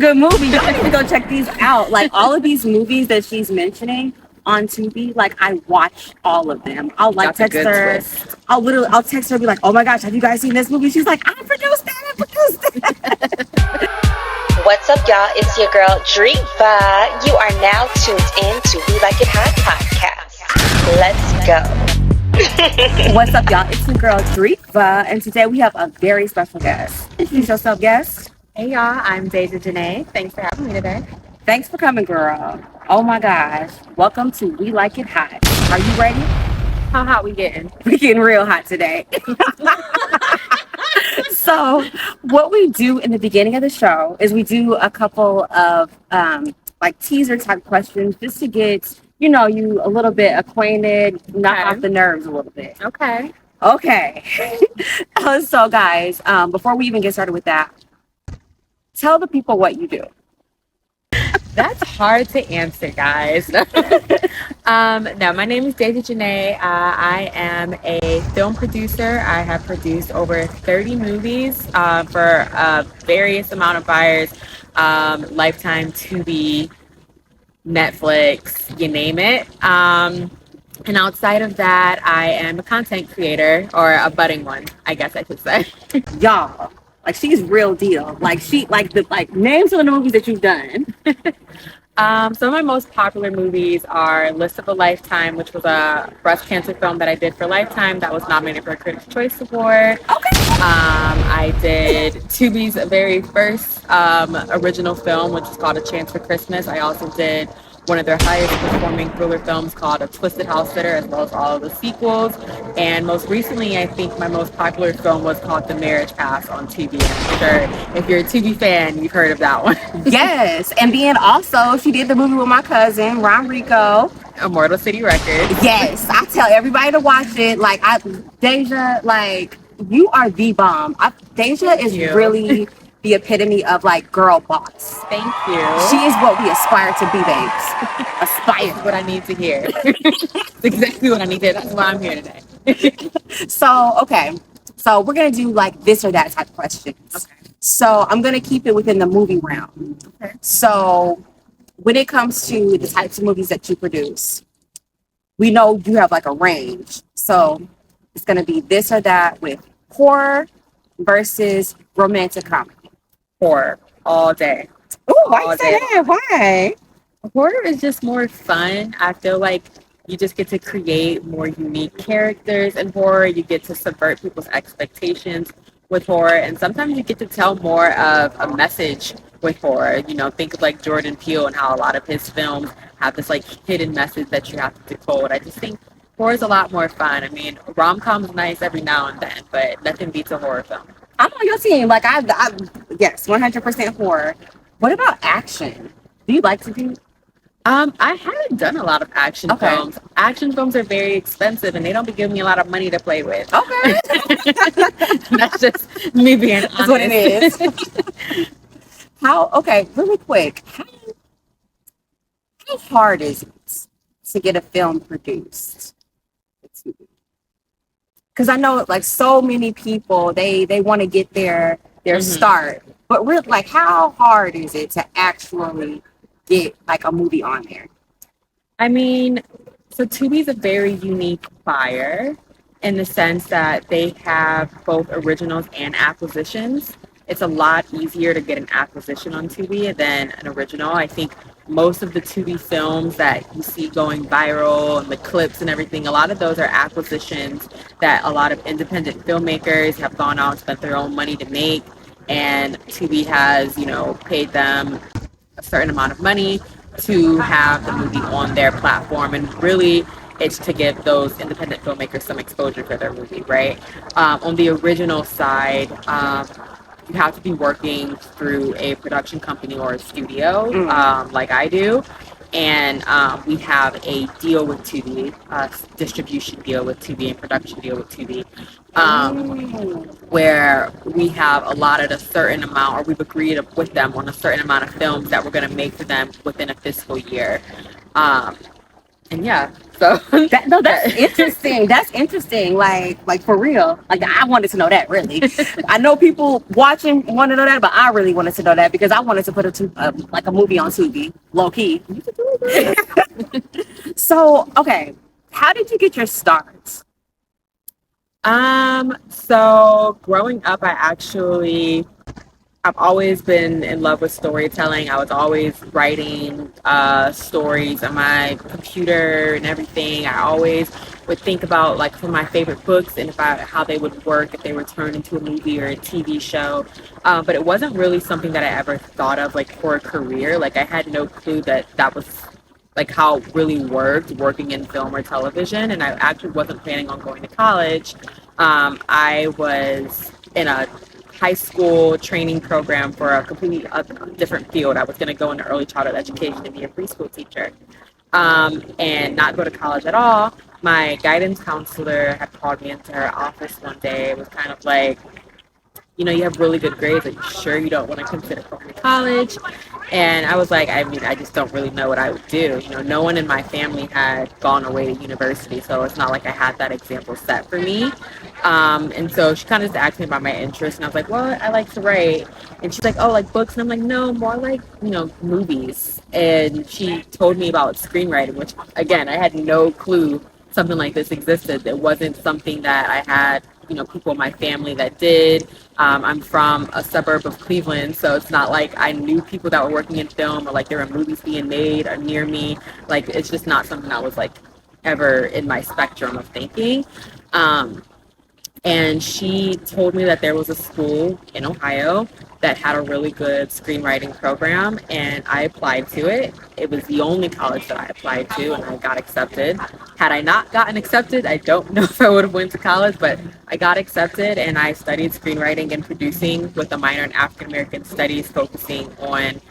good movie. Y'all need to go check these out. Like all of these movies that she's mentioning on TV, like I watch all of them. I'll like That's text her. Twist. I'll text her and be like, oh my gosh, have you guys seen this movie? She's like, I produced that. What's up, y'all? It's your girl, Dreva. You are now tuned in to We Like It Hot Podcast. Let's go. What's up, y'all? It's your girl, Dreva, and today we have a very special guest. Introduce yourself, guest. Hey, y'all. I'm Daijah Janae. Thanks for having me today. Thanks for coming, girl. Oh my gosh. Welcome to We Like It Hot. Are you ready? How hot we getting? We getting real hot today. So what we do in the beginning of the show is we do a couple of like teaser type questions just to get, you know, you a little bit acquainted, knock off the nerves a little bit. Okay. So guys, before we even get started with that, tell the people what you do. That's hard to answer, guys. No, my name is Daijah Janae. I am a film producer. I have produced over 30 movies for a various amount of buyers, Lifetime, Tubi, Netflix, you name it. And outside of that, I am a content creator, or a budding one, I guess I could say. Y'all, like she's real deal. Like she name some of the movies that you've done. Some of my most popular movies are List of a Lifetime, which was a breast cancer film that I did for Lifetime that was nominated for a Critics' Choice Award. Okay. I did Tubi's very first original film, which is called A Chance for Christmas. I also did one of their highest performing thriller films called A Twisted House Sitter, as well as all of the sequels. And most recently, I think my most popular film was called The Marriage Pass on Tubi. I'm sure if you're a Tubi fan, you've heard of that one. Yes, and then also she did the movie with my cousin, Ron Rico. Immortal City Records. Yes, I tell everybody to watch it. Like Daijah, like you are the bomb. Daijah is really the epitome of like girl boss. Thank you. She is what we aspire to be, babes. Aspire. That's what I need to hear. That's exactly what I need to hear. That's why I'm here today. So we're gonna do like this or that type questions. Okay. So I'm gonna keep it within the movie realm. Okay. So when it comes to the types of movies that you produce, we know you have like a range. So it's gonna be this or that with horror versus romantic comedy. Horror all day. Oh, why you say that? Why? Horror is just more fun. I feel like you just get to create more unique characters in horror. You get to subvert people's expectations with horror. And sometimes you get to tell more of a message with horror. You know, think of like Jordan Peele and how a lot of his films have this like hidden message that you have to decode. I just think horror is a lot more fun. I mean, rom-com is nice every now and then, but nothing beats a horror film. I'm on your team. Like I yes, 100% horror. What about action? Do you like to do? I haven't done a lot of action films. Action films are very expensive, and they don't be giving me a lot of money to play with. Okay. That's just me being honest. That's what it is. Really quick. How hard is it to get a film produced? Because I know like so many people, they want to get their start. But really, like, how hard is it to actually get like a movie on there? I mean, so Tubi's a very unique buyer in the sense that they have both originals and acquisitions. It's a lot easier to get an acquisition on Tubi than an original. I think most of the Tubi films that you see going viral and the clips and everything, a lot of those are acquisitions that a lot of independent filmmakers have gone out and spent their own money to make. And Tubi has, you know, paid them a certain amount of money to have the movie on their platform. And really, it's to give those independent filmmakers some exposure for their movie, right? On the original side, you have to be working through a production company or a studio, like I do. And we have a deal with Tubi, distribution deal with Tubi and production deal with Tubi, where we have allotted a certain amount, or we've agreed with them on a certain amount of films that we're going to make for them within a fiscal year. And yeah, So that's interesting. That's interesting. Like for real. Like I wanted to know that really. I know people watching want to know that, but I really wanted to know that because I wanted to put like a movie on Tubi, low key. So okay, how did you get your start? So growing up, I've always been in love with storytelling. I was always writing stories on my computer and everything. I always would think about like for my favorite books and about how they would work if they were turned into a movie or a TV show. But it wasn't really something that I ever thought of like for a career. Like I had no clue that was like how it really worked working in film or television. And I actually wasn't planning on going to college. I was in a high school training program for a completely different field. I was going to go into early childhood education and be a preschool teacher, and not go to college at all. My guidance counselor had called me into her office one day. It was kind of like, you have really good grades. Are you sure you don't want to consider going to college? And I was like, I just don't really know what I would do. No one in my family had gone away to university, so it's not like I had that example set for me. And so she kind of just asked me about my interests, and I was like, well, I like to write. And she's like, oh, like books? And I'm like, no, more like, movies. And she told me about screenwriting, which, again, I had no clue something like this existed. It wasn't something that I had, people in my family that did. I'm from a suburb of Cleveland, so it's not like I knew people that were working in film or like there were movies being made or near me. Like, it's just not something that was like ever in my spectrum of thinking. And she told me that there was a school in Ohio that had a really good screenwriting program, and I applied to it. It was the only college that I applied to, and I got accepted. Had I not gotten accepted, I don't know if I would have went to college, but I got accepted, and I studied screenwriting and producing with a minor in African American Studies, focusing on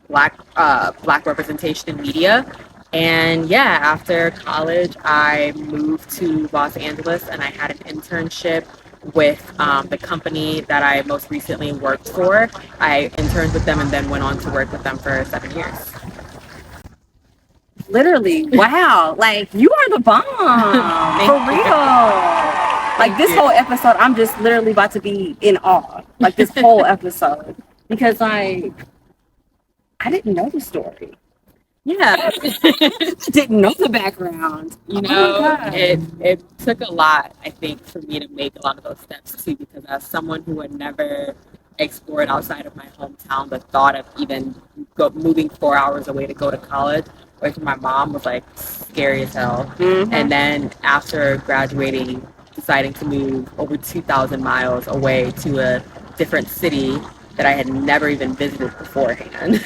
Black representation in media. And yeah, after college, I moved to Los Angeles, and I had an internship with the company that I most recently worked for. I interned with them and then went on to work with them for 7 years. Literally, wow! Like you are the bomb for real. Like this whole episode, I'm just literally about to be in awe. Like this whole episode, because like I didn't know the story. Yeah. Didn't know the background. It took a lot, I think, for me to make a lot of those steps too, because as someone who had never explored outside of my hometown, the thought of even moving 4 hours away to go to college away from my mom was like scary as hell. Mm-hmm. And then after graduating, deciding to move over 2,000 miles away to a different city that I had never even visited beforehand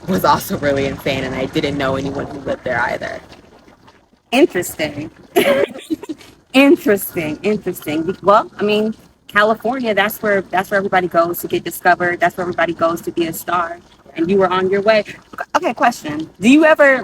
was also really insane, and I didn't know anyone who lived there either. Interesting. Interesting. Well, I mean, California, that's where everybody goes to get discovered. That's where everybody goes to be a star. And you were on your way. Okay, question. Do you ever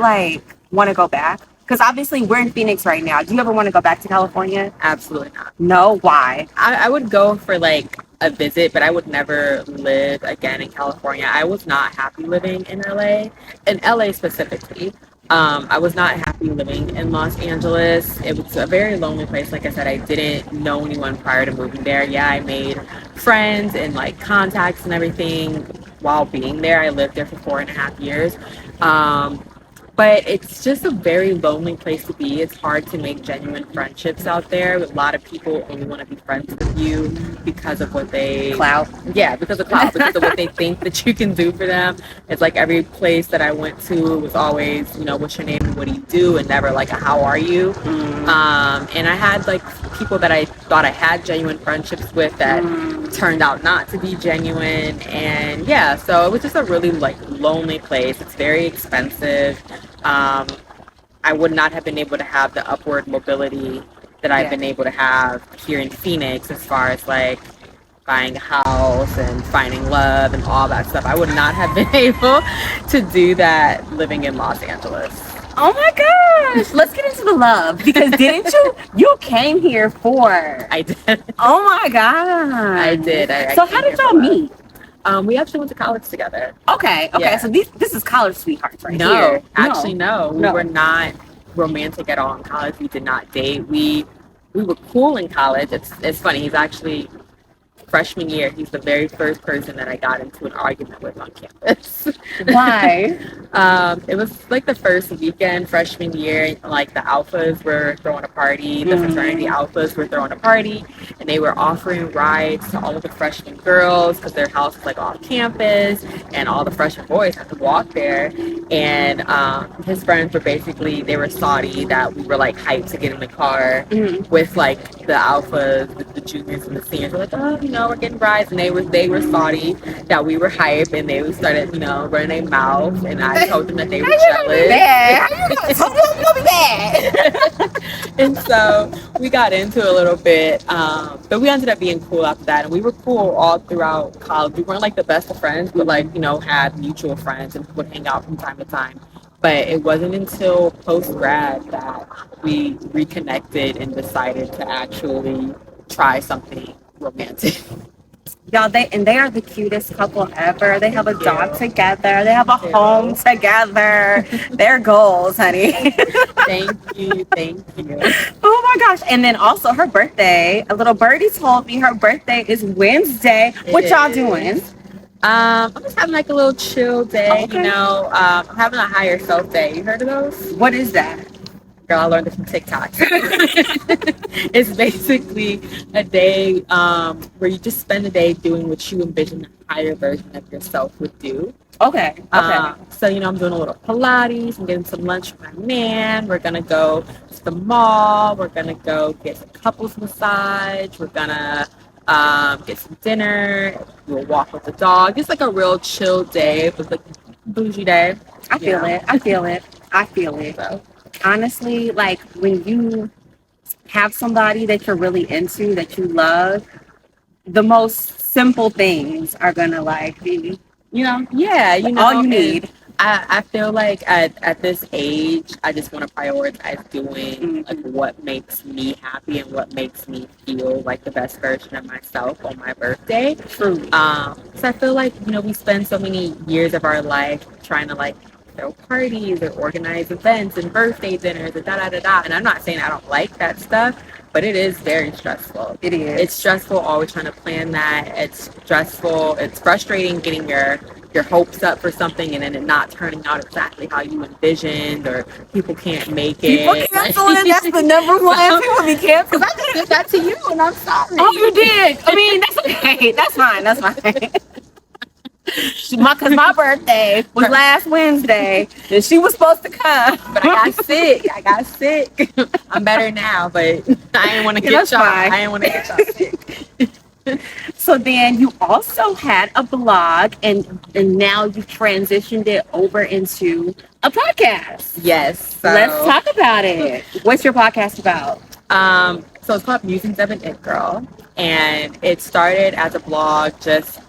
want to go back? Because obviously we're in Phoenix right now. Do you ever want to go back to California? Absolutely not. No? Why? I would go for a visit, but I would never live again in California. I was not happy living in LA specifically. I was not happy living in Los Angeles. It was a very lonely place. Like I said, I didn't know anyone prior to moving there. Yeah, I made friends and contacts and everything while being there. I lived there for 4.5 years. But it's just a very lonely place to be. It's hard to make genuine friendships out there. A lot of people only want to be friends with you because of what they... Clout. Yeah, because of clout. Because of what they think that you can do for them. It's like every place that I went to was always, what's your name and what do you do? And never a how are you? And I had people that I thought I had genuine friendships with that turned out not to be genuine. And yeah, so it was just a really lonely place. It's very expensive. I would not have been able to have the upward mobility that I've been able to have here in Phoenix as far as buying a house and finding love and all that stuff. I would not have been able to do that living in Los Angeles. Oh my gosh, let's get into the love, because didn't you came here for... I did. Oh my god. I did. So how did y'all meet? We actually went to college together. Okay. Yeah. So this is college sweethearts right here. No. We were not romantic at all in college. We did not date. We were cool in college. It's funny. He's actually freshman year. He's the very first person that I got into an argument with on campus. Why? It was like the first weekend freshman year. Like the alphas were throwing a party. The fraternity alphas were throwing a party, and they were offering rides to all of the freshman girls because their house was like off campus, and all the freshman boys had to walk there. And his friends were basically, they were salty that we were like hyped to get in the car with like the alphas, the juniors and the seniors were like, oh, you know, we're getting rides, and they were salty that we were hype, and they started, you know, running their mouth, and I told them that they were jealous. And so we got into it a little bit, but we ended up being cool after that, and we were cool all throughout college. We weren't like the best of friends, but like, you know, had mutual friends and would hang out from time to time. But it wasn't until post-grad that we reconnected and decided to actually try something romantic. Y'all, they are the cutest couple ever. They have a dog together. They have a home together. They're goals, honey. Thank you. Oh my gosh. And then also her birthday. A little birdie told me her birthday is Wednesday. What y'all doing? I'm just having like a little chill day, Okay. you know. I'm having a higher self day. You heard of those? What is that? Girl, I learned it from TikTok. It's basically a day where you just spend the day doing what you envision a higher version of yourself would do. Okay. So, you know, I'm doing a little Pilates. I'm getting some lunch with my man. We're going to go to the mall. We're going to go get some couples massage. We're going to get some dinner. We'll walk with the dog. It's like a real chill day, but like bougie day. I feel it. So. Honestly, like when you have somebody that you're really into, that you love, the most simple things are gonna like be, you know, Yeah, you know, all you need. I feel like at this age, I just want to prioritize doing like what makes me happy and what makes me feel like the best version of myself on my birthday. True. So I feel like, you know, we spend so many years of our life trying to like throw parties or organize events and birthday dinners and da-da-da-da. And I'm not saying I don't like that stuff, but it is very stressful. It is. It's stressful always trying to plan that. It's stressful. It's frustrating getting your hopes up for something and then it not turning out exactly how you envisioned, or people can't make it. People canceling, that's the number one. People be canceling. Because I did that to you and I'm sorry. Oh, you did? I mean, that's okay. That's fine. Because my birthday was last Wednesday and she was supposed to come. But I got sick. I'm better now, but I didn't want to get y'all. fine. I didn't want to get y'all sick. So then you also had a blog and now you transitioned it over into a podcast. Yes. So, Let's talk about it. What's your podcast about? So it's called Musings of an It Girl, and it started as a blog, just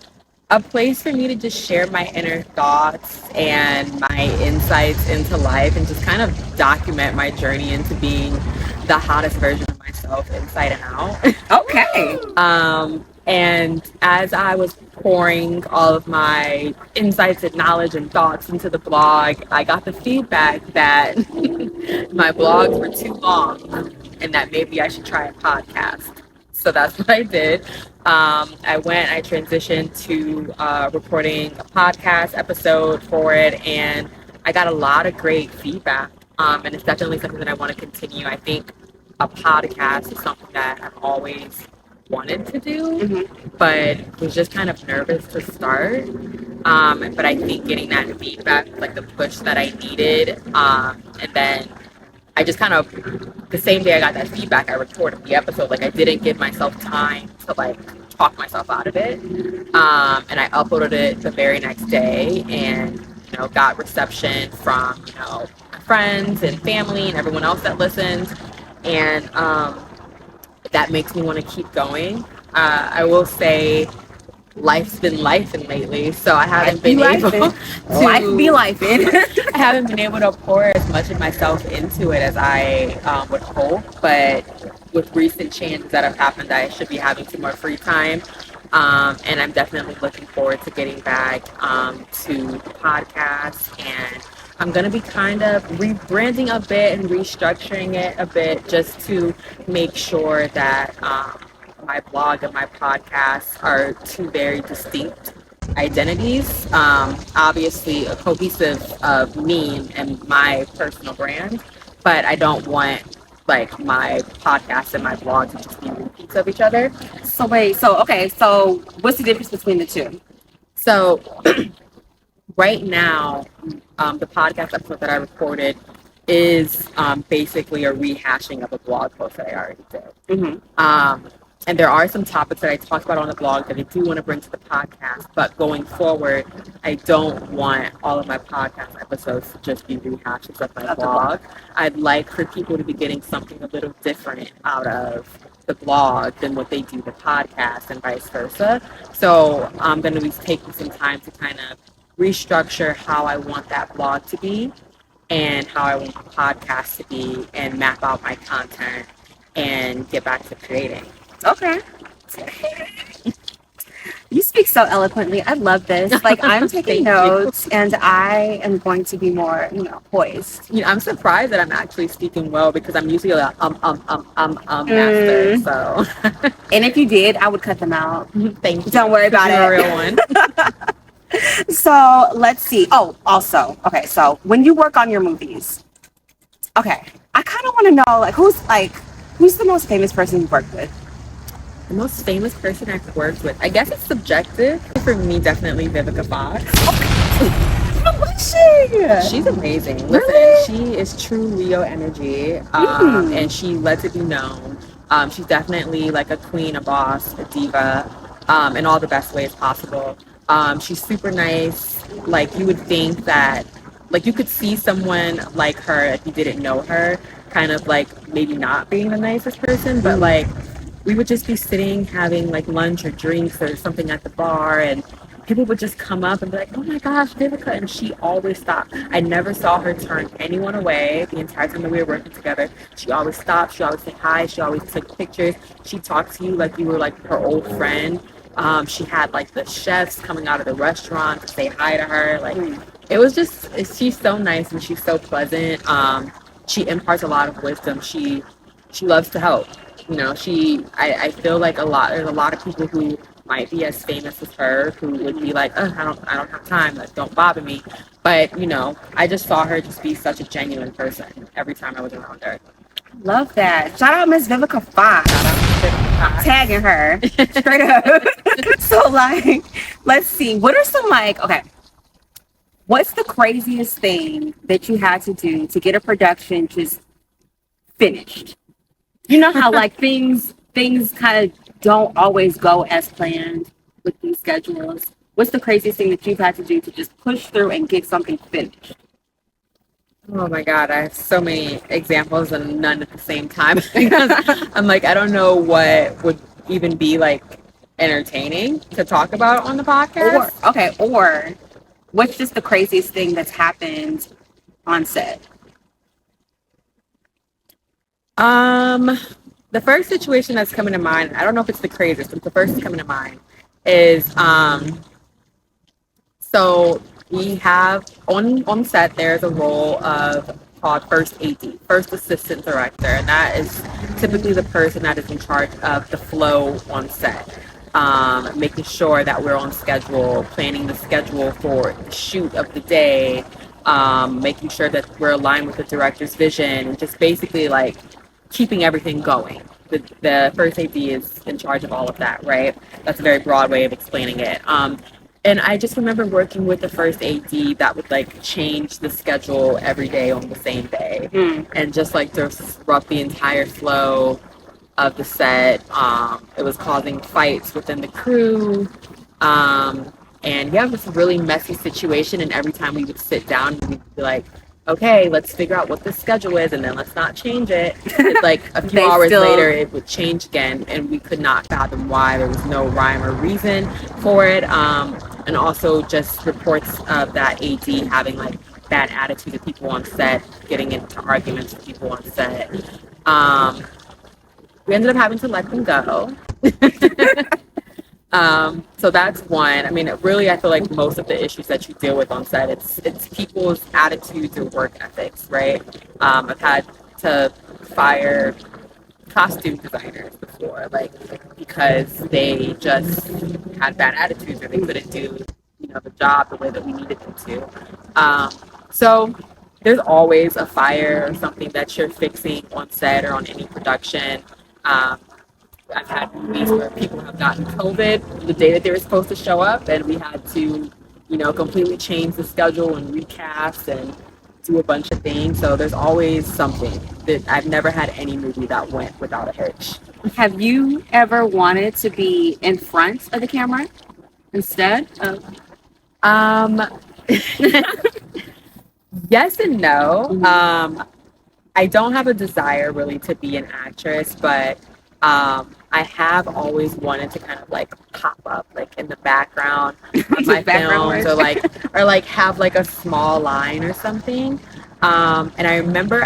a place for me to just share my inner thoughts and my insights into life and just kind of document my journey into being the hottest version of myself inside and out. Okay. And as I was pouring all of my insights and knowledge and thoughts into the blog, I got the feedback that my blogs were too long and that maybe I should try a podcast. So that's what I did. I transitioned to recording a podcast episode for it, and I got a lot of great feedback. And it's definitely something that I want to continue. I think a podcast is something that I've always wanted to do, but was just kind of nervous to start. But I think getting that feedback was like the push that I needed. And then I just kind of, the same day I got that feedback, I recorded the episode. Like I didn't give myself time to like talk myself out of it. And I uploaded it the very next day and, you know, got reception from, you know, my friends and family and everyone else that listens. And that makes me want to keep going. I will say life's been lifing lately, so I haven't been able to. Life be lifing. I haven't been able to pour as much of myself into it as I would hope, but with recent changes that have happened, I should be having some more free time. And I'm definitely looking forward to getting back to the podcast and I'm going to be kind of rebranding a bit and restructuring it a bit just to make sure that my blog and my podcast are two very distinct identities. Obviously, a cohesive of me and my personal brand, but I don't want like my podcast and my blog to just be repeats of each other. So wait, so what's the difference between the two? So right now, the podcast episode that I recorded is basically a rehashing of a blog post that I already did. Mm-hmm. And there are some topics that I talked about on the blog that I do want to bring to the podcast. But going forward, I don't want all of my podcast episodes to just be rehashes of my blog. I'd like for people to be getting something a little different out of the blog than what they do the podcast and vice versa. So I'm going to be taking some time to kind of restructure how I want that blog to be and how I want the podcast to be and map out my content and get back to creating. Okay. You speak so eloquently. I love this. Like, I'm taking notes, and I am going to be more, poised. I'm surprised that I'm actually speaking well because I'm usually a master. So, and if you did, I would cut them out. Thank you. Don't worry about it. You're a real one. So let's see. Oh, also, okay. So when you work on your movies, okay, I kind of want to know, who's the most famous person you've worked with? The most famous person I've worked with, I guess it's subjective. For me, definitely Vivica. How was she? She's amazing. Really? Listen, she is true Leo energy, and she lets it be known. She's definitely like a queen, a boss, a diva, in all the best ways possible. She's super nice. Like, you would think that, like, you could see someone like her if you didn't know her, kind of like maybe not being the nicest person, but like, we would just be sitting having like lunch or drinks or something at the bar, and people would just come up and be like, oh my gosh, Vivica, and she always stopped. I never saw her turn anyone away the entire time that we were working together. She always stopped, she always said hi, she always took pictures, she talked to you like you were like her old friend. She had like the chefs coming out of the restaurant to say hi to her. Like, it was just, she's so nice and she's so pleasant. She imparts a lot of wisdom. She loves to help. I feel like there's a lot of people who might be as famous as her who would be like, I don't have time, like, don't bother me. But, I just saw her just be such a genuine person every time I was around her. Love that. Shout out Miss Vivica 5. I'm tagging her straight up. So, like, let's see. What are some, what's the craziest thing that you had to do to get a production just finished? You know how like things kind of don't always go as planned with these schedules. What's the craziest thing that you've had to do to just push through and get something finished? Oh my God, I have so many examples and none at the same time. Because I'm like, I don't know what would even be like entertaining to talk about on the podcast. Or what's just the craziest thing that's happened on set? The first situation that's coming to mind, I don't know if it's the craziest, but the first that's coming to mind is, so we have on set, there's a role called first AD, first assistant director, and that is typically the person that is in charge of the flow on set, making sure that we're on schedule, planning the schedule for the shoot of the day, making sure that we're aligned with the director's vision, and just basically like keeping everything going. The first AD is in charge of all of that, right? That's a very broad way of explaining it. And I just remember working with the first AD that would like change the schedule every day on the same day, and just like disrupt the entire flow of the set. It was causing fights within the crew. And yeah, it was a really messy situation. And every time we would sit down, we'd be like, okay, let's figure out what the schedule is, and then let's not change it. It's like a few hours later, it would change again, and we could not fathom why. There was no rhyme or reason for it. And also just reports of that AD having like bad attitude to people on set, getting into arguments with people on set. We ended up having to let them go. So that's one. I mean, really, I feel like most of the issues that you deal with on set, it's people's attitudes or work ethics, right? I've had to fire costume designers before, like because they just had bad attitudes or they couldn't do, the job the way that we needed them to. So there's always a fire or something that you're fixing on set or on any production. I've had movies where people have gotten COVID the day that they were supposed to show up, and we had to, completely change the schedule and recast and do a bunch of things. So there's always something. That I've never had any movie that went without a hitch. Have you ever wanted to be in front of the camera instead of? Yes and no. I don't have a desire really to be an actress, but I have always wanted to kind of like pop up like in the background of my films, or like have like a small line or something. And I remember,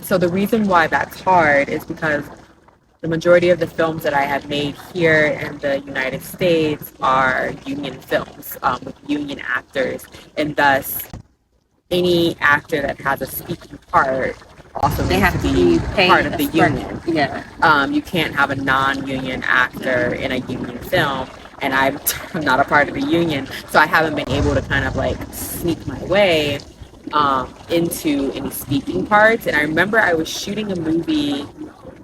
so the reason why that's hard is because the majority of the films that I have made here in the United States are union films with union actors, and thus any actor that has a speaking part also They needs have to to be be part of the union. Yeah. You can't have a non-union actor in a union film, and I'm not a part of the union, so I haven't been able to kind of like sneak my way into any speaking parts. And I remember I was shooting a movie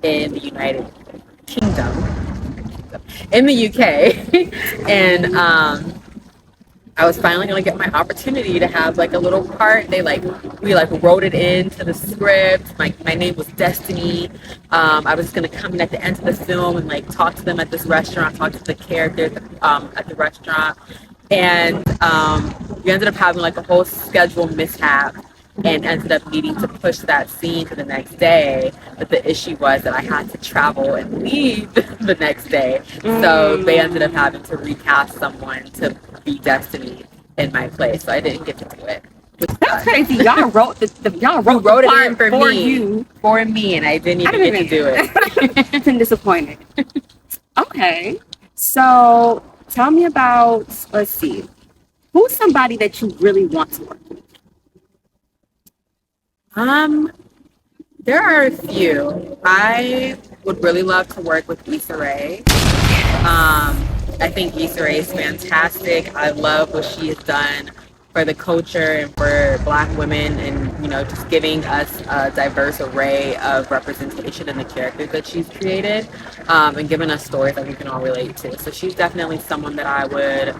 in the United Kingdom, in the UK, and I was finally gonna get my opportunity to have like a little part. We wrote it into the script. My name was Destiny. I was gonna come in at the end of the film and like talk to them at this restaurant, talk to the characters at the restaurant, and we ended up having like a whole schedule mishap and ended up needing to push that scene to the next day. But the issue was that I had to travel and leave the next day, so they ended up having to recast someone to be Destiny in my place, so I didn't get to do it. That's crazy. Y'all wrote y'all wrote the it in part for me, and I didn't even get to do it. I've been disappointed. Okay, so tell me about. Let's see, who's somebody that you really want to work with? There are a few. I would really love to work with Issa Rae. I think Issa Rae is fantastic. I love what she has done for the culture and for Black women, and just giving us a diverse array of representation in the characters that she's created, and giving us stories that we can all relate to. So she's definitely someone that I would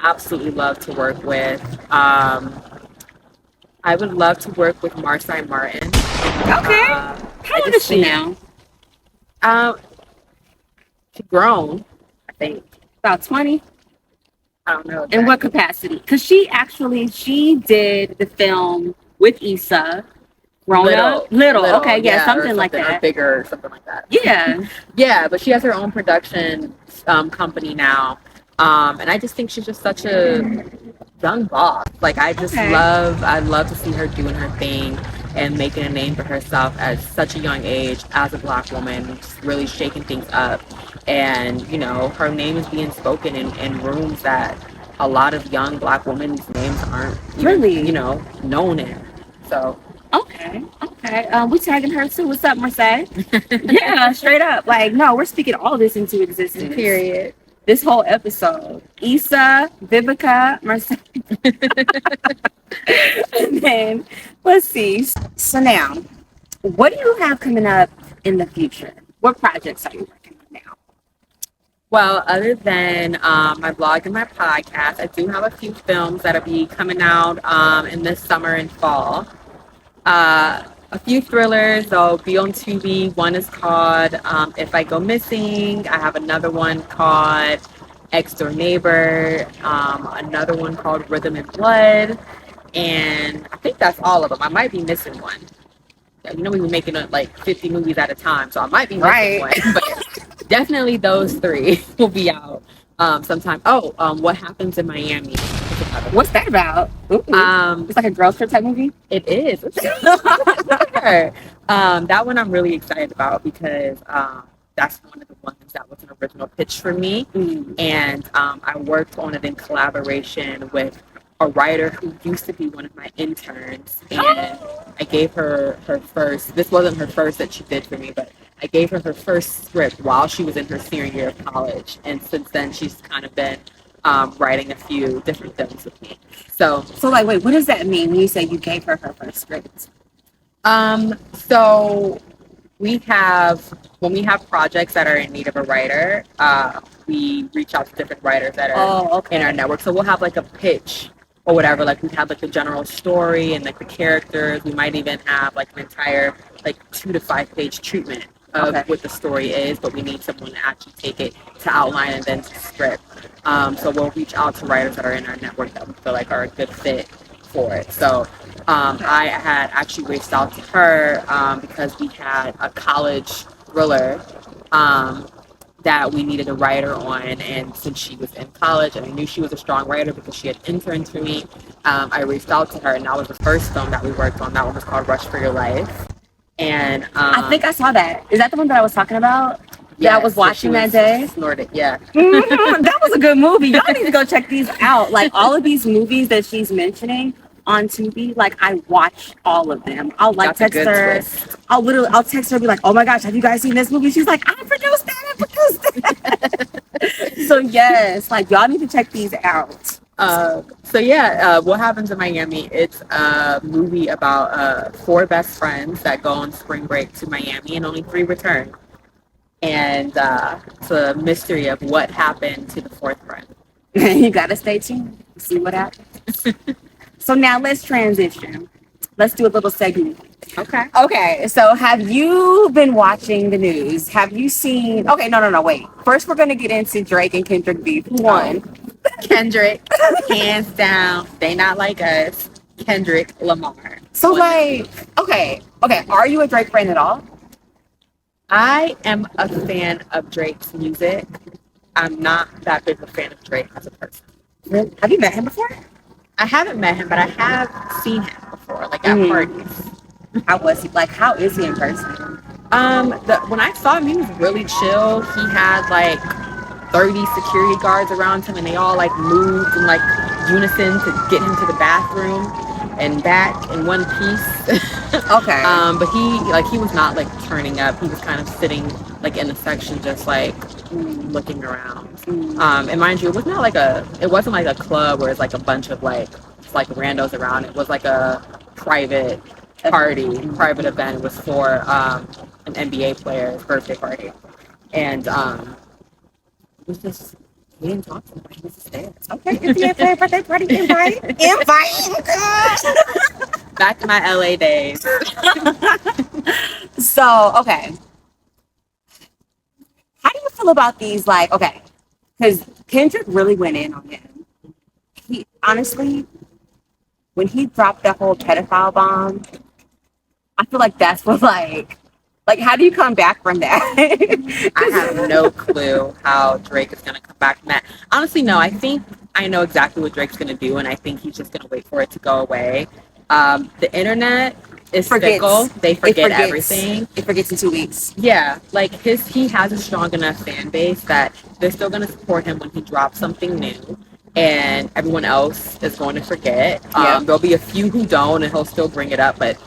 absolutely love to work with. I would love to work with Marsai Martin. Okay. How old is she now? She's grown, I think. About 20. I don't know. Exactly. In what capacity? Because she did the film with Issa. Little. Okay, yeah, something like that. Or bigger, or something like that. Yeah. Yeah, but she has her own production company now. And I just think she's just such a young boss. Like, I'd love to see her doing her thing and making a name for herself at such a young age as a Black woman, just really shaking things up. And, her name is being spoken in rooms that a lot of young Black women's names aren't really, known in. So. Okay. We tagging her too. What's up, Marseille? Yeah, straight up. Like, no, we're speaking all this into existence. Period. This whole episode. Issa, Vivica, Marseille. And then, let's see. So now, what do you have coming up in the future? What projects are you working on now? Well, other than my blog and my podcast, I do have a few films that'll be coming out in this summer and fall. A few thrillers, they'll be on Tubi. One is called If I Go Missing. I have another one called Ex Door Neighbor. Another one called Rhythm and Blood. And I think that's all of them. I might be missing one. Yeah, we were making like 50 movies at a time, so I might be missing one. But definitely those three will be out sometime. What Happens in Miami. What's that about? It's like a girls trip type movie. It is. That one I'm really excited about because that's one of the ones that was an original pitch for me. And I worked on it in collaboration with a writer who used to be one of my interns. And I gave her her first, this wasn't her first that she did for me, but I gave her her first script while she was in her senior year of college. And since then, she's kind of been writing a few different things with me. So like, wait, what does that mean when you say you gave her her first script? So when we have projects that are in need of a writer, we reach out to different writers that are in our network. So we'll have like a pitch or whatever. Like we have like the general story and like the characters. We might even have like an entire like 2 to 5 page treatment of what the story is, but we need someone to actually take it to outline and then to script. So we'll reach out to writers that are in our network that we feel like are a good fit for it. So I had actually reached out to her because we had a college thriller that we needed a writer on, and since she was in college and I knew she was a strong writer because she had interned for me, I reached out to her, and that was the first film that we worked on. That one was called Rush for Your Life. And I think I saw that. Is that the one that I was talking about? Yeah, I was watching that day. Snorted, yeah. That was a good movie. Y'all need to go check these out. Like all of these movies that she's mentioning on TV, like I watch all of them. I'll like text her. Twist. I'll text her and be like, "Oh my gosh, have you guys seen this movie?" She's like, "I produced that. So yes, like y'all need to check these out. What Happens in Miami? It's a movie about 4 best friends that go on spring break to Miami and only 3 return. And it's a mystery of what happened to the 4th friend. You gotta stay tuned to see what happens. So now let's transition. Let's do a little segment. Okay. So have you been watching the news? Have you seen? Okay, no. Wait. First, we're gonna get into Drake and Kendrick beef. Who won? Kendrick, hands down. They not like us. Kendrick Lamar. So like, okay. Are you a Drake fan at all? I am a fan of Drake's music. I'm not that big of a fan of Drake as a person. Really? Have you met him before? I haven't met him, but I have seen him before, like at parties. How was he? Like, how is he in person? When I saw him, he was really chill. He had like 30 security guards around him, and they all like moved in like unison to get him to the bathroom and back in one piece. Okay. But he was not like turning up. He was kind of sitting like in the section, just like looking around. And mind you, it wasn't like a club where it's like a bunch of like randos around. It was like a private private event. It was for an NBA player's birthday party, and it was just, he didn't talk to anybody. He was just there. Okay, NBA player birthday party invite. Back to my LA days. So, okay. How do you feel about these, like, okay, because Kendrick really went in on him. He, honestly, when he dropped that whole pedophile bomb, I feel like that's what, like, how do you come back from that? I have no clue how Drake is going to come back from that. Honestly, no, I think I know exactly what Drake's going to do, and I think he's just going to wait for it to go away. The internet is fickle. They forget everything. It forgets in 2 weeks. Yeah, like he has a strong enough fan base that they're still going to support him when he drops something new, and everyone else is going to forget. There'll be a few who don't, and he'll still bring it up, but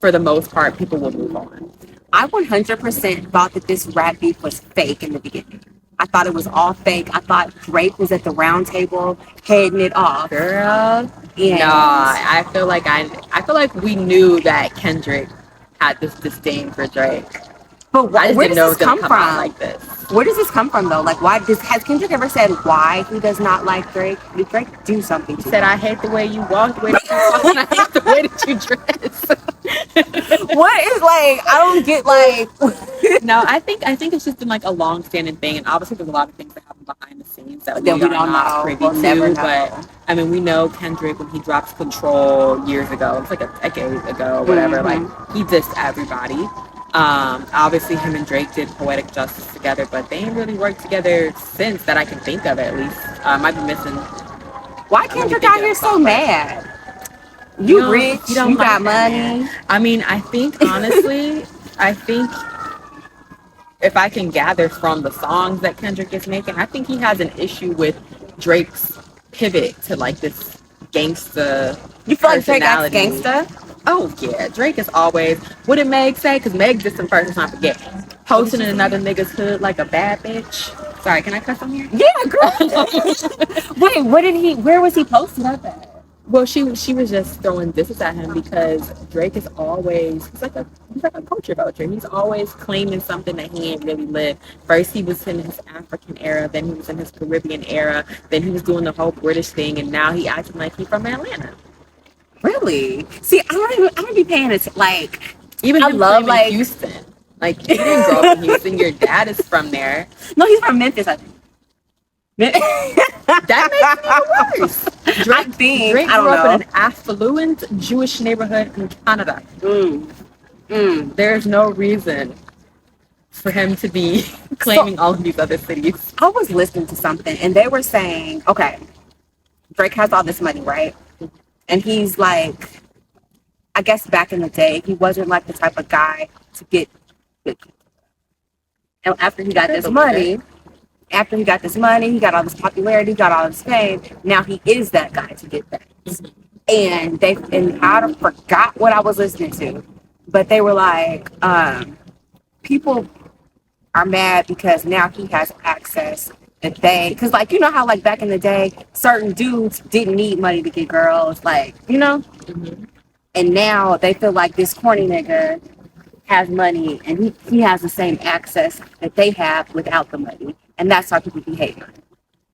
for the most part, people will move on. I 100% thought that this rap beef was fake in the beginning. I thought it was all fake. I thought Drake was at the round table heading it off. Girl, yeah. No, I feel like we knew that Kendrick had this disdain for Drake. But where does this come from? Like this. Where does this come from though? Like, has Kendrick ever said why he does not like Drake? Did Drake do something to him? He said, "I hate the way you walk, the way that you talk, and I hate the way that you dress." What is, like, I don't get, like. No, I think it's just been like a long-standing thing, and obviously there's a lot of things that happen behind the scenes that we don't know. We'll never know. But I mean, we know Kendrick when he dropped Control years ago. It's like a decade ago, whatever. Like he dissed everybody. Obviously him and Drake did Poetic Justice together, but they ain't really worked together since that I can think of, at least. I might be missing. Why Kendrick out here so mad? You rich, you got money. I mean, I think honestly, if I can gather from the songs that Kendrick is making, I think he has an issue with Drake's pivot to like this gangsta You feel like Drake acts personality. gangsta? Oh yeah, Drake is always. What did Meg say? Because Meg just some first time forget. Posting in another nigga's hood like a bad bitch. Sorry, can I cuss on here? Yeah, girl. Wait, where was he posted up at? Well, she was just throwing disses at him because Drake is always he's like a culture vulture. He's always claiming something that he ain't really lived. First he was in his African era, then he was in his Caribbean era, then he was doing the whole British thing, and now he acting like he's from Atlanta. Really? See, I don't be paying it like Even I him love claiming like Houston. Like you didn't grow up in Houston. Your dad is from there. No, he's from Memphis, I think. That makes it worse. I think Drake I don't grew up know. in an affluent Jewish neighborhood in Canada. Mm. There's no reason for him to be claiming all of these other cities. I was listening to something and they were saying, okay, Drake has all this money, right? And he's like, I guess back in the day, he wasn't like the type of guy to get. And after he got this money, he got all this popularity, got all this fame. Now he is that guy to get things. And I forgot what I was listening to, but they were like, people are mad because now he has access that because like, you know how like back in the day, certain dudes didn't need money to get girls, like, you know? Mm-hmm. And now they feel like this corny nigga has money and he has the same access that they have without the money. And that's why people be hating on him.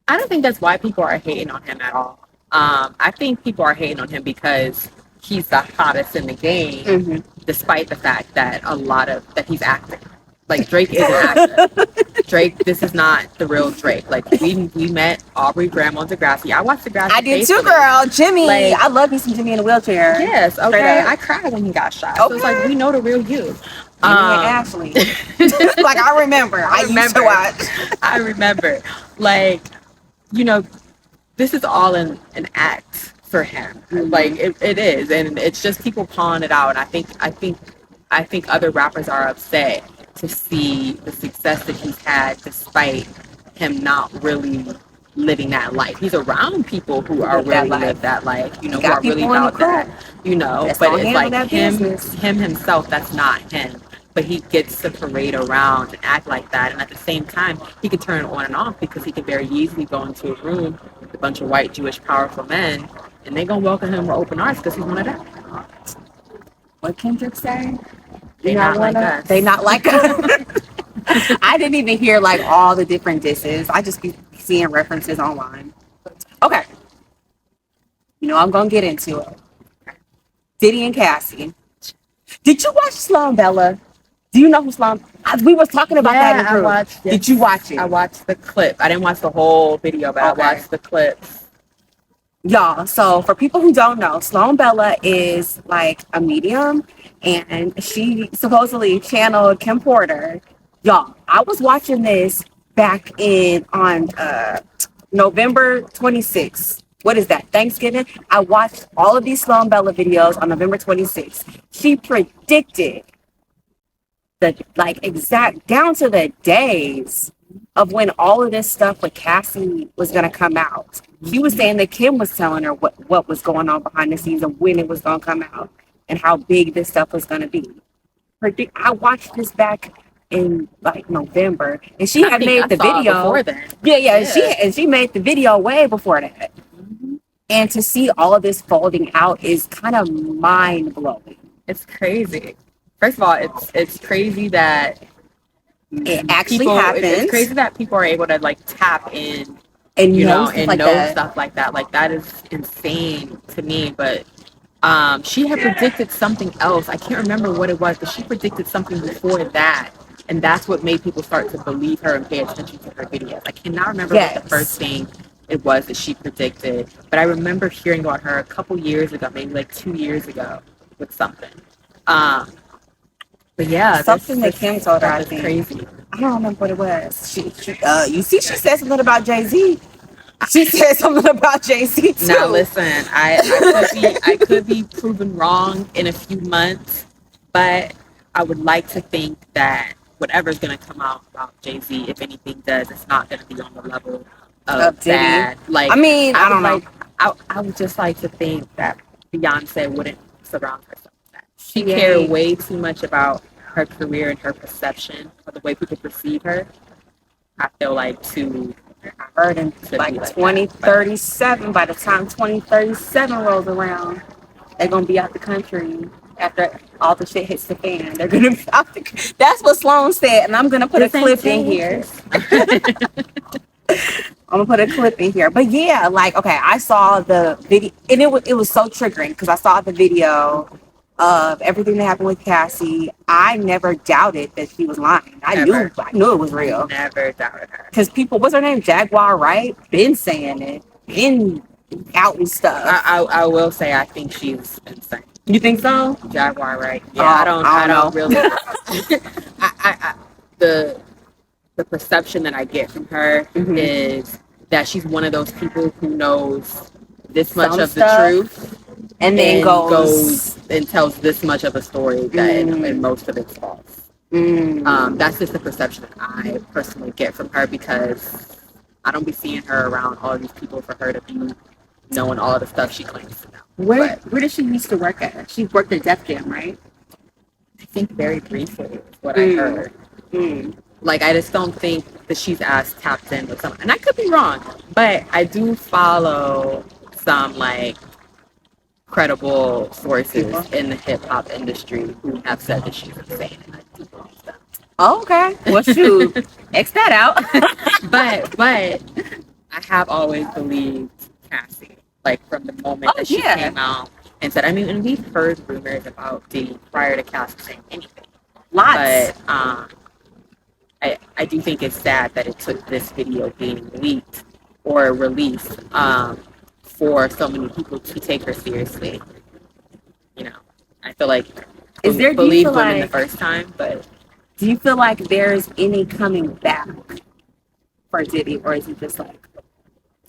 I don't think that's why people are hating on him at all. I think people are hating on him because he's the hottest in the game, despite the fact that that he's acting. Like Drake is an actor. Drake, this is not the real Drake. Like we met Aubrey Graham on Degrassi. I watched Degrassi. I did too, girl. Jimmy, like, I love me some Jimmy in a wheelchair. Yes, okay. I cried when he got shot. Okay. So it's like we know the real you. And Ashley. Like I remember. I used to watch. I remember. Like, you know, this is all an act for him. Like it is, and it's just people calling it out. And I think other rappers are upset to see the success that he's had despite him not really living that life. He's around people who are really live that life, you know, who are really about that, you know, but it's like him himself, that's not him. But he gets to parade around and act like that. And at the same time, he can turn it on and off because he can very easily go into a room with a bunch of white, Jewish, powerful men, and they're going to welcome him with open arms because he's one of them. What Kendrick say? They not like us. They not like us. I didn't even hear like all the different disses. I just be seeing references online. Okay. You know, I'm going to get into it. Diddy and Cassie. Did you watch Sloan Bella? Do you know who Sloan? We was talking about that in the group. I watched it. Did you watch it? I watched the clip. I didn't watch the whole video, but okay. I watched the clips. Y'all, so for people who don't know, Sloan Bella is like a medium, and she supposedly channeled Kim Porter. Y'all, I was watching this back on November 26th. What is that? Thanksgiving? I watched all of these Sloan Bella videos on November 26th. She predicted the exact down to the days of when all of this stuff with Cassie was going to come out. She was saying that Kim was telling her what was going on behind the scenes and when it was going to come out and how big this stuff was going to be. I watched this back in like November, and she had made the video before then. Yeah. She made the video way before that. And to see all of this folding out is kind of mind blowing. It's crazy. First of all, it's crazy that it actually happens. It's crazy that people are able to like tap in and know stuff like that. Like that is insane to me. But she had predicted something else. I can't remember what it was, but she predicted something before that. And that's what made people start to believe her and pay attention to her videos. I cannot remember what the first thing it was that she predicted, but I remember hearing about her a couple years ago, maybe like 2 years ago with something. But yeah, something that Kim told her, I think. Crazy. I don't remember what it was. You see, she said something about Jay-Z. She said something about Jay-Z too. Now listen, I could be proven wrong in a few months, but I would like to think that whatever's going to come out about Jay-Z, if anything does, it's not going to be on the level Of of Diddy. that. Like, I mean, I don't know. I would just like to think that Beyonce wouldn't surround herself with that. She Yeah. cared way too much about her career and her perception of the way people perceive her. I feel like I heard in like 2037, by the time 2037 rolls around, they're going to be out the country. After all the shit hits the fan, they're going to be out the. That's what Sloan said, and I'm going to put a clip in here. I'm gonna put a clip in here. But yeah, like, okay, I saw the video, and it was so triggering because I saw the video of everything that happened with Cassie. I never doubted that she was lying. I knew it was real. Never doubted her. Because people, what's her name? Jaguar, right? Been saying it, been out and stuff. I will say I think she's insane. You think so? Jaguar, right? Yeah, I don't really. The perception that I get from her is that she's one of those people who knows this much of the truth and then goes and tells this much of a story that and most of it's false. That's just the perception that I personally get from her, because I don't be seeing her around all these people for her to be knowing all of the stuff she claims to know. Where did she used to work at? She worked at Def Jam, right? I think very briefly is what I heard. Like, I just don't think that she's as tapped in with someone. And I could be wrong, but I do follow some, like, credible sources in the hip-hop industry who have said that she's insane and I do wrong stuff. Oh, okay. Well, shoot. X that out. but I have always believed Cassie, like, from the moment that she came out and said, I mean, and we've heard rumors about Diddy prior to Cassie saying anything. Lots. But, I do think it's sad that it took this video being leaked or released for so many people to take her seriously. You know, I feel like believe women the first time, but do you feel like there's any coming back for Diddy, or is he just like?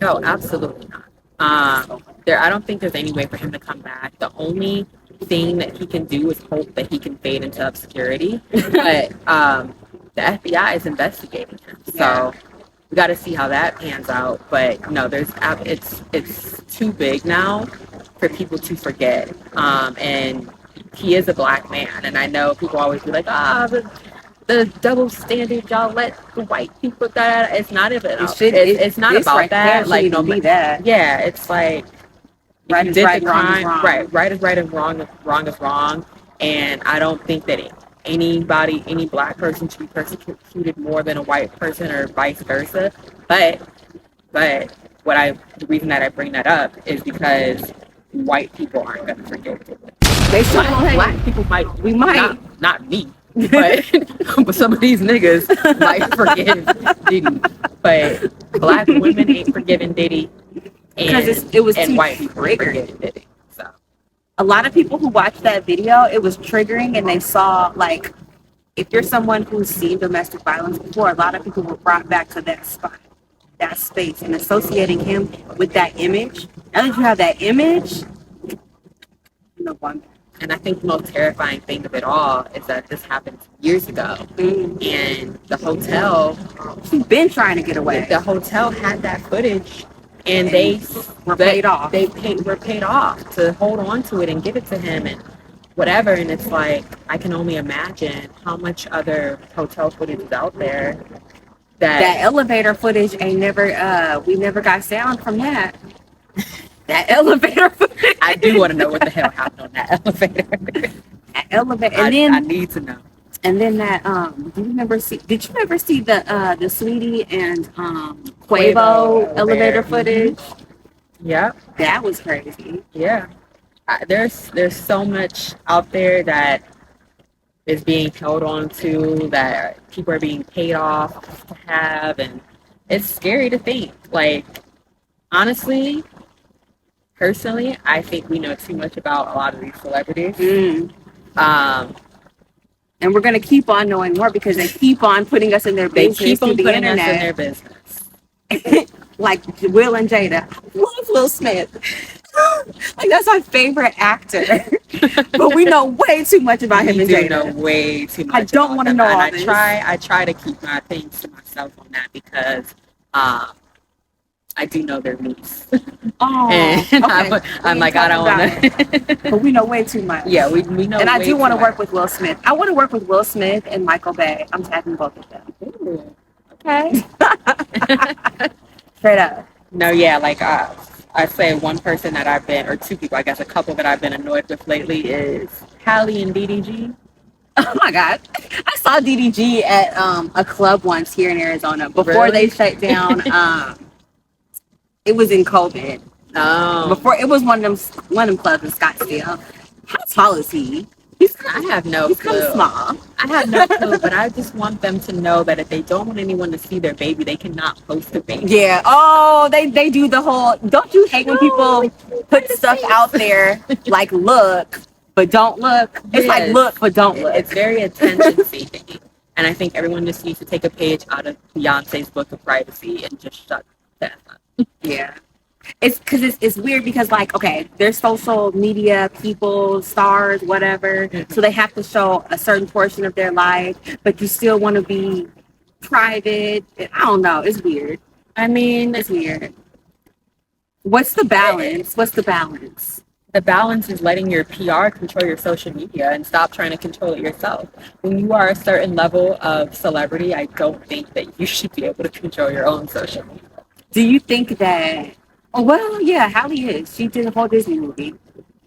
No, absolutely not. I don't think there's any way for him to come back. The only thing that he can do is hope that he can fade into obscurity, but the FBI is investigating him, so we got to see how that pans out. But no, it's too big now for people to forget. And he is a black man, and I know people always be like, the double standard, y'all let the white people. It's not even. It's not about that. Like, no, that. Yeah, it's like right is right, wrong is wrong. Right is right and wrong is wrong. And I don't think that any black person should be persecuted more than a white person or vice versa. But the reason that I bring that up is because white people aren't going to forgive it. They should. Black people might. We might. Not me. But some of these niggas might forgive Diddy. But black women ain't forgiving Diddy. Because it was and too white people forgiving Diddy. So a lot of people who watched that video, it was triggering, and they saw, like, if you're someone who's seen domestic violence before, a lot of people were brought back to that spot, that space, and associating him with that image. Now that you have that image, no wonder. And I think the most terrifying thing of it all is that this happened years ago. And the hotel, she's been trying to get away. The hotel had that footage, and they were paid off. Were paid off to hold on to it and give it to him and whatever. And it's like, I can only imagine how much other hotel footage is out there. That elevator footage ain't never. We never got sound from that. That elevator footage. I do want to know what the hell happened on that elevator. That elevator, and then I need to know. And then that did you ever see the Sweetie and Quavo elevator footage? Yeah, that was crazy. Yeah, there's so much out there that is being held on to, that people are being paid off to have, and it's scary to think. Like, honestly, personally, I think we know too much about a lot of these celebrities. And we're going to keep on knowing more because they keep on putting us in their business. They keep on putting us in their business. Like Will and Jada. Love Will Smith. Like that's my favorite actor. But we know way too much about him We and do Jada. know way too much. I don't about wanna them, know and all I this. try to keep my opinions to myself on that because I do know their niece. Oh, And okay. I'm like, I don't want to. But we know way too much. Yeah, we know. And I way do want to too work much. with Will Smith. I want to work with Will Smith and Michael Bay. I'm tagging both of them. Ooh, okay. Straight up. No, yeah, like I say one person that I've been, or two people, I guess, a couple that I've been annoyed with lately is Hallie and DDG. Oh my God. I saw DDG at a club once here in Arizona before Really? they shut down. It was in COVID. Before it was one of them clubs in Scottsdale. How tall is he? I have no He's clue. kind of small. I have no clue, but I just want them to know that if they don't want anyone to see their baby, they cannot post a baby. Yeah. Oh, they do the whole. Don't you hate when people put stuff out there like look, but don't look? It's like Yes. look, but don't look. It's very attention seeking. And I think everyone just needs to take a page out of Beyonce's book of privacy and just shut the F up. Yeah. It's because it's weird because like, okay, they're social media people, stars, whatever. Mhm. So they have to show a certain portion of their life, but you still want to be private. I don't know. It's weird. I mean, It's weird. What's the balance? What's the balance? the balance is letting your PR control your social media and stop trying to control it yourself. When you are a certain level of celebrity, I don't think that you should be able to control your own social media. Do you think that? Oh, well, yeah, Hallie is. She did a whole Disney movie.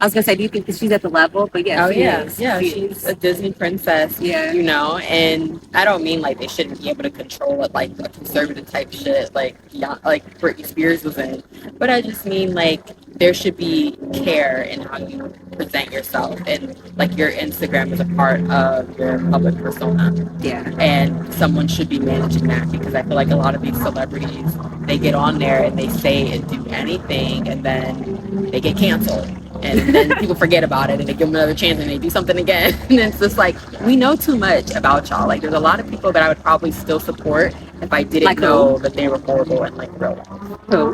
I was gonna say, do you think that she's at the level? But yeah, Oh she yeah, is. yeah. She She's is. a Disney princess, Yeah. you know. And I don't mean like they shouldn't be able to control it, like a conservative type shit, like Britney Spears was in. But I just mean like there should be care in how you present yourself, and like your Instagram is a part of your public persona, Yeah. and someone should be managing that because I feel like a lot of these celebrities they get on there and they say and do anything, and then they get canceled. And then people forget about it and they give them another chance and they do something again. And it's just like, we know too much about y'all. Like, there's a lot of people that I would probably still support if I didn't Like who? know that they were horrible in like real life. Who?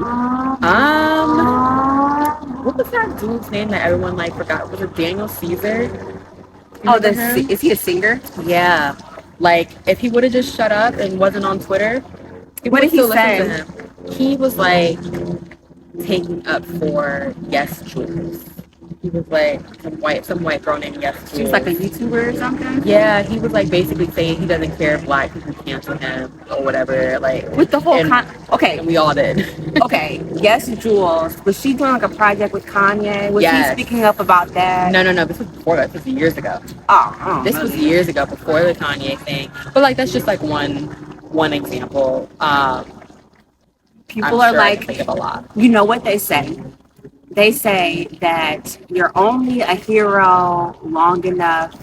What was that dude's name that everyone like forgot? Was it Daniel Caesar? Oh, Remember him? is he a singer? Yeah. Like, if he would have just shut up and wasn't on Twitter, What did he still listen say? to him. He was like taking up for Yes Jules. He was like some white girl named Yes Jules. She was like a YouTuber or something? Yeah, he was like basically saying he doesn't care if black people cancel him or whatever. Like With the whole and okay, we all did. okay. Yes, Jules. Was she doing like a project with Kanye? Was Yes. he speaking up about that? No. This was before that. This was years ago. Oh, I don't This know. was years ago before the Kanye thing. But like that's just like one example. People I'm are sure I like, can think of a lot. you know what they say? They say that you're only a hero long enough.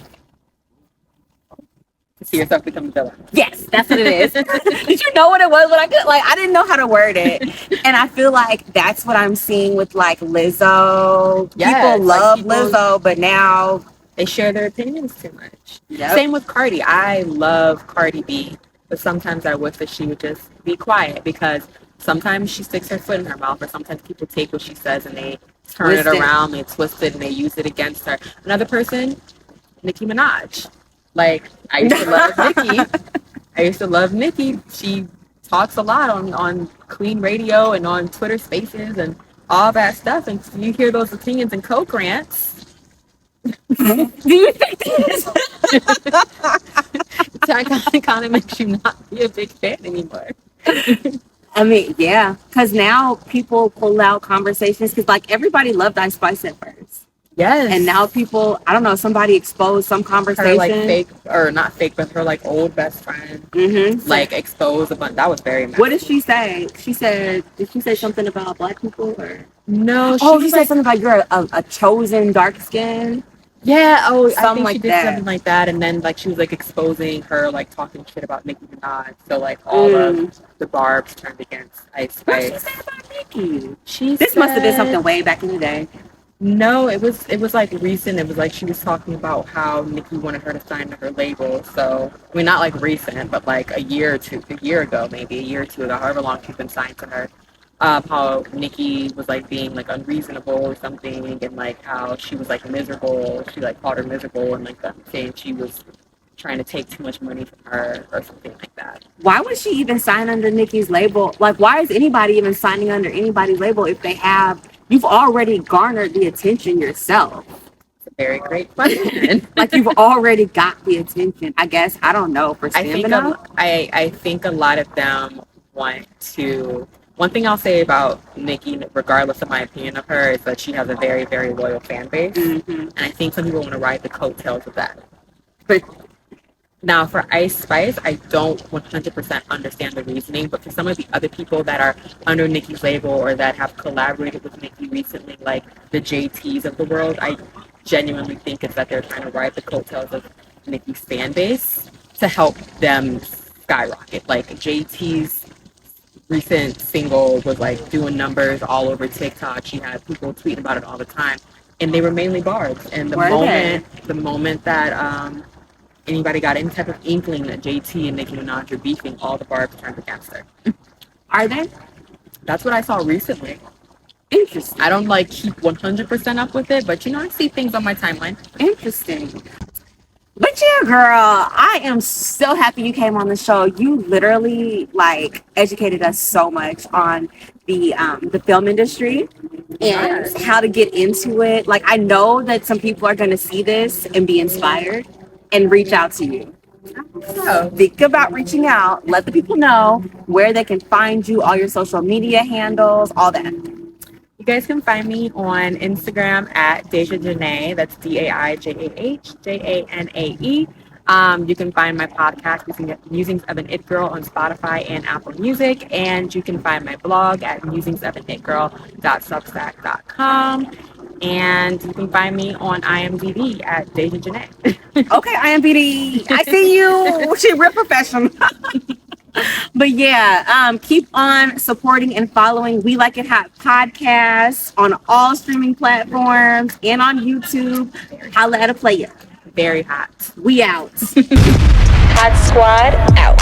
To see yourself become a villain. Yes, that's what it is. Did you know what it was? When I could, like, I didn't know how to word it, and I feel like that's what I'm seeing with like Lizzo. Yes, people like, love people- Lizzo, but now They share their opinions too much. Yep. Same with Cardi. I love Cardi B, but sometimes I wish that she would just be quiet because sometimes she sticks her foot in her mouth, or sometimes people take what she says and they turn Twist it it. around, they twist it, and they use it against her. Another person, Nicki Minaj. Like, I used to love Nicki. She talks a lot on Queen Radio and on Twitter Spaces and all that stuff, and you hear those opinions and Coke rants. do you think this? That kind of makes you not be a big fan anymore. I mean, yeah, because now people pull out conversations because like everybody loved Ice Spice at first, Yes. and now people, I don't know, somebody exposed some conversation. her like fake, or not fake, but her like old best friend Mm-hmm. like exposed a bunch. That was very messy. What did she say? She said, did she say something about black people or? No, Oh, she was said like, something about you're a chosen dark skin. yeah, oh, I something think like she did that. something like that, and then like she was like exposing her, like talking shit about Nicki Minaj. So like all of the barbs turned against Ice What did she Spice. say about Nicki? She This must have been said- something way back in the day. No, it was like recent. It was like she was talking about how Nicki wanted her to sign to her label. So I mean, not like recent, but like a year or two ago, maybe a year or two ago, however long she's been signed to her. how Nikki was like being like unreasonable or something, and like how she was like miserable. She like called her miserable, and like saying she was trying to take too much money from her or something like that. Why would she even sign under Nikki's label? Like, why is anybody even signing under anybody's label if you've already garnered the attention yourself? It's a very great question. Like, you've already got the attention. I guess, I don't know, for stamina. I think a lot of them want to. One thing I'll say about Nikki, regardless of my opinion of her, is that she has a very, very loyal fan base. Mm-hmm. And I think some people want to ride the coattails of that. But now for Ice Spice, I don't 100% understand the reasoning, but for some of the other people that are under Nikki's label or that have collaborated with Nikki recently, like the JTs of the world, I genuinely think it's that they're trying to ride the coattails of Nikki's fan base to help them skyrocket. Like JT's recent single was like doing numbers all over TikTok. She had people tweeting about it all the time, and they were mainly barbs. And the moment that anybody got any type of inkling that JT and Nicki Minaj are beefing, all the barbs turned against her. are they? That's what I saw recently. Interesting. I don't like keep 100% up with it, but I see things on my timeline. Interesting. But yeah, girl, I am so happy you came on the show. You literally like educated us so much on the film industry and how to get into it. Like, I know that some people are going to see this and be inspired and reach out to you. So think about reaching out. Let the people know where they can find you, all your social media handles, all that. You guys can find me on Instagram at Daijah Janae. That's DAIJAHJANAE. You can find my podcast, Musings of an It Girl, on Spotify and Apple Music. And you can find my blog at musingsofanitgirl.substack.com. And you can find me on IMDb at Daijah Janae. Okay, IMDb. I see you. She real professional. But yeah, keep on supporting and following We Like It Hot Podcast on all streaming platforms and on YouTube. Holla at a player. Very hot. We out. Hot Squad out.